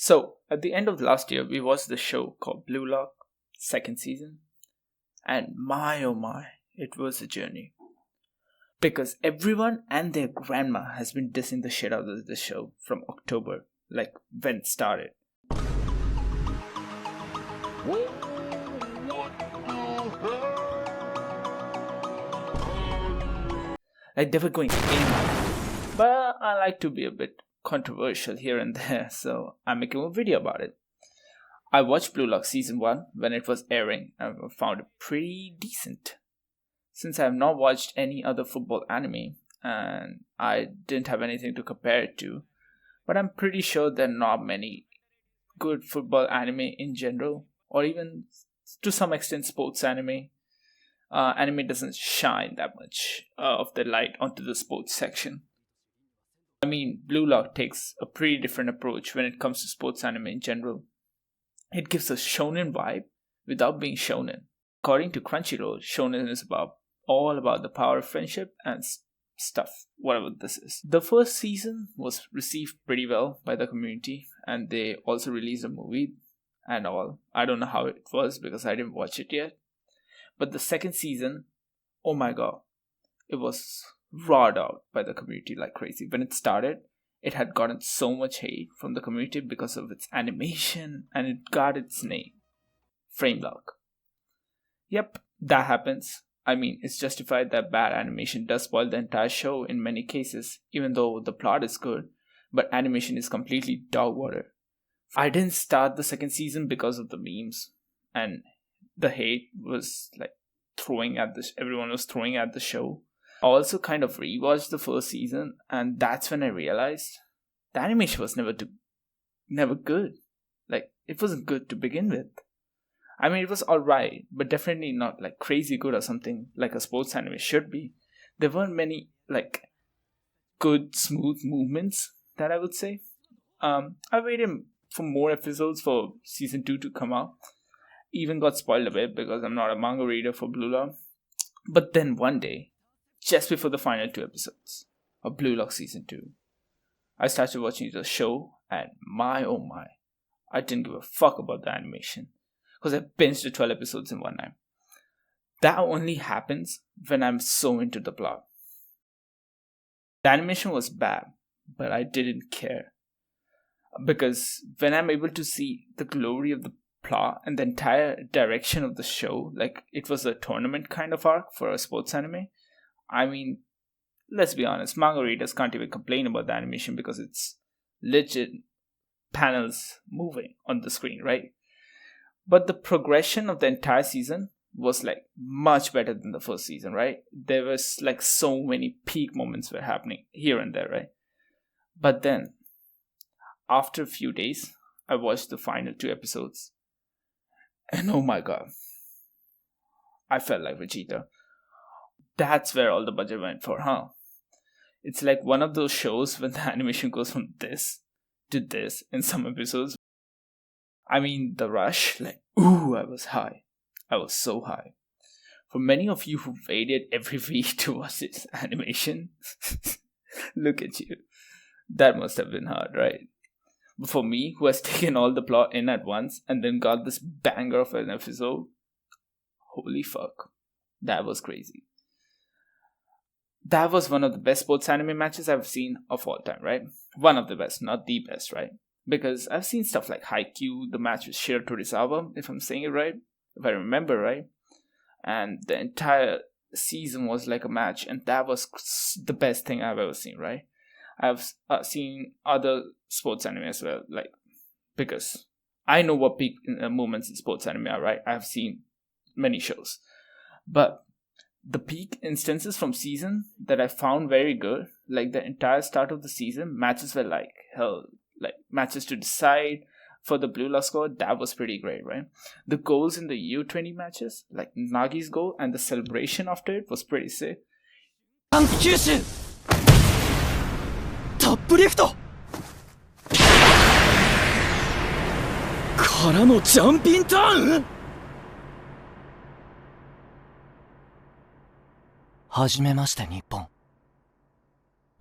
So, at the end of last year, we watched the show called Blue Lock, second season. And my oh my, it was a journey. Because everyone and their grandma has been dissing the shit out of the show from October, like when it started. Like they were going in. But I like to be a bit controversial here and there, so I'm making a video about it. I watched Blue Lock season 1 when it was airing and found it pretty decent. Since I have not watched any other football anime and I didn't have anything to compare it to, but I'm pretty sure there are not many good football anime in general, or even to some extent sports anime. Anime doesn't shine that much of the light onto the sports section. I mean, Blue Lock takes a pretty different approach when it comes to sports anime in general. It gives a shonen vibe without being shonen. According to Crunchyroll, shonen is all about the power of friendship and stuff, whatever this is. The first season was received pretty well by the community, and they also released a movie and all. I don't know how it was because I didn't watch it yet. But the second season, oh my god, it was roared out by the community like crazy. When it started, it had gotten so much hate from the community because of its animation, and it got its name, Frame Lock. Yep, that happens. I mean, it's justified that bad animation does spoil the entire show in many cases, even though the plot is good, but animation is completely dog water. I didn't start the second season because of the memes, and the hate was like everyone was throwing at the show. I also kind of rewatched the first season, and that's when I realized the animation was never good. Like, it wasn't good to begin with. I mean, it was alright, but definitely not like crazy good or something like a sports anime should be. There weren't many like good, smooth movements that I would say. I waited for more episodes for season 2 to come out. Even got spoiled a bit because I'm not a manga reader for Blue Lock. But then one day, just before the final 2 episodes of Blue Lock season 2, I started watching the show, and my oh my, I didn't give a fuck about the animation because I binged the 12 episodes in one night. That only happens when I'm so into the plot. The animation was bad, but I didn't care, because when I'm able to see the glory of the plot and the entire direction of the show, like it was a tournament kind of arc for a sports anime. I mean, let's be honest, manga readers can't even complain about the animation because it's legit panels moving on the screen, right? But the progression of the entire season was like much better than the first season, right? There was like so many peak moments were happening here and there, right? But then, after a few days, I watched the final 2 episodes. And oh my god, I felt like Vegeta. That's where all the budget went for, huh? It's like one of those shows when the animation goes from this to this in some episodes. I mean, the rush, like, ooh, I was high. I was so high. For many of you who waited every week to watch this animation, look at you. That must have been hard, right? But for me, who has taken all the plot in at once and then got this banger of an episode, holy fuck, that was crazy. That was one of the best sports anime matches I've seen of all time, right? One of the best, not the best, right? Because I've seen stuff like Haikyuu, the match with Shiro Torizawa, if I'm saying it right, if I remember right. And the entire season was like a match, and that was the best thing I've ever seen, right? I've seen other sports anime as well, like, because I know what peak moments in sports anime are, right? I've seen many shows. But the peak instances from season that I found very good, like the entire start of the season, matches were like hell, like matches to decide for the Blue Lock squad, that was pretty great, right? The goals in the U20 matches, like Nagi's goal and the celebration after it was pretty sick. タップリフトからのジャンピンターンはじめまして日本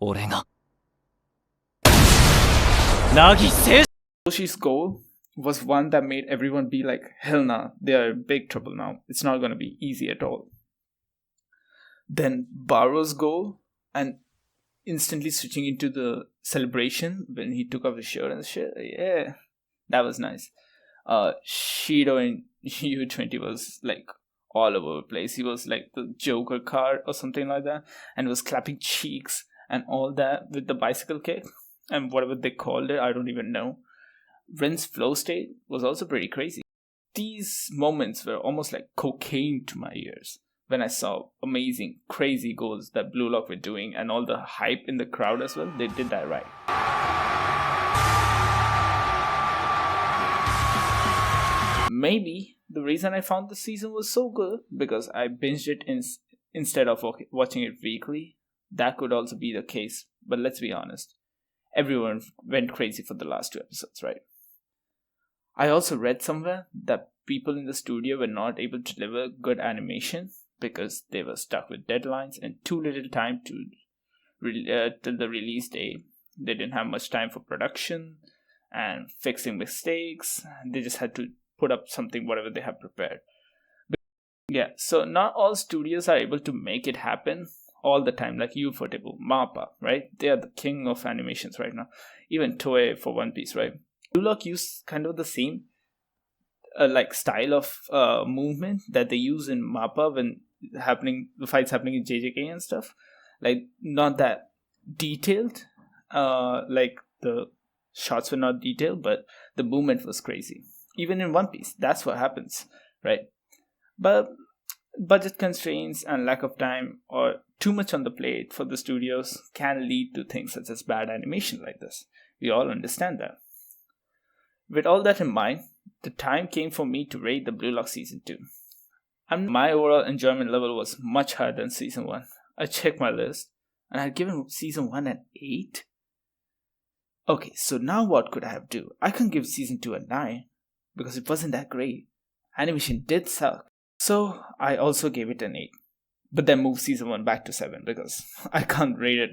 俺が凪誠 Yoshi's goal was one that made everyone be like, hell nah, they are in big trouble now. It's not going to be easy at all. Then Barrow's goal, and instantly switching into the celebration when he took off his shirt and shit. Yeah, that was nice. Shido in U20 was like all over the place. He was like the Joker card or something like that, and was clapping cheeks and all that with the bicycle kick and whatever they called it. I don't even know. Ren's flow state was also pretty crazy. These moments were almost like cocaine to my ears when I saw amazing, crazy goals that Blue Lock were doing and all the hype in the crowd as well. They did that right. Maybe the reason I found the season was so good because I binged it instead of watching it weekly. That could also be the case, but let's be honest. Everyone went crazy for the last 2 episodes, right? I also read somewhere that people in the studio were not able to deliver good animation because they were stuck with deadlines and too little time till the release day. They didn't have much time for production and fixing mistakes. They just had to put up something, whatever they have prepared. Yeah, so not all studios are able to make it happen all the time, like Ufotable, MAPPA, right? They are the king of animations right now. Even Toei for One Piece, right? Blue Lock use kind of the same like style of movement that they use in MAPPA when the fights happening in JJK and stuff. Like not that detailed, like the shots were not detailed, but the movement was crazy. Even in One Piece, that's what happens, right? But budget constraints and lack of time or too much on the plate for the studios can lead to things such as bad animation like this. We all understand that. With all that in mind, the time came for me to rate the Blue Lock Season 2. And my overall enjoyment level was much higher than Season 1. I checked my list and I had given Season 1 an 8. Okay, so now what could I have do? I can give Season 2 a 9 because it wasn't that great. Animation did suck. So I also gave it an 8. But then moved Season 1 back to 7 because I can't rate it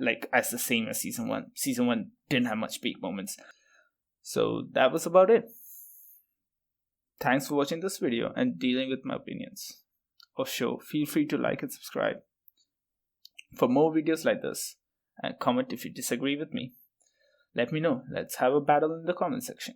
like as the same as Season 1. Season 1 didn't have much peak moments. So that was about it. Thanks for watching this video and dealing with my opinions. Or show, feel free to like and subscribe for more videos like this, and comment if you disagree with me. Let me know. Let's have a battle in the comment section.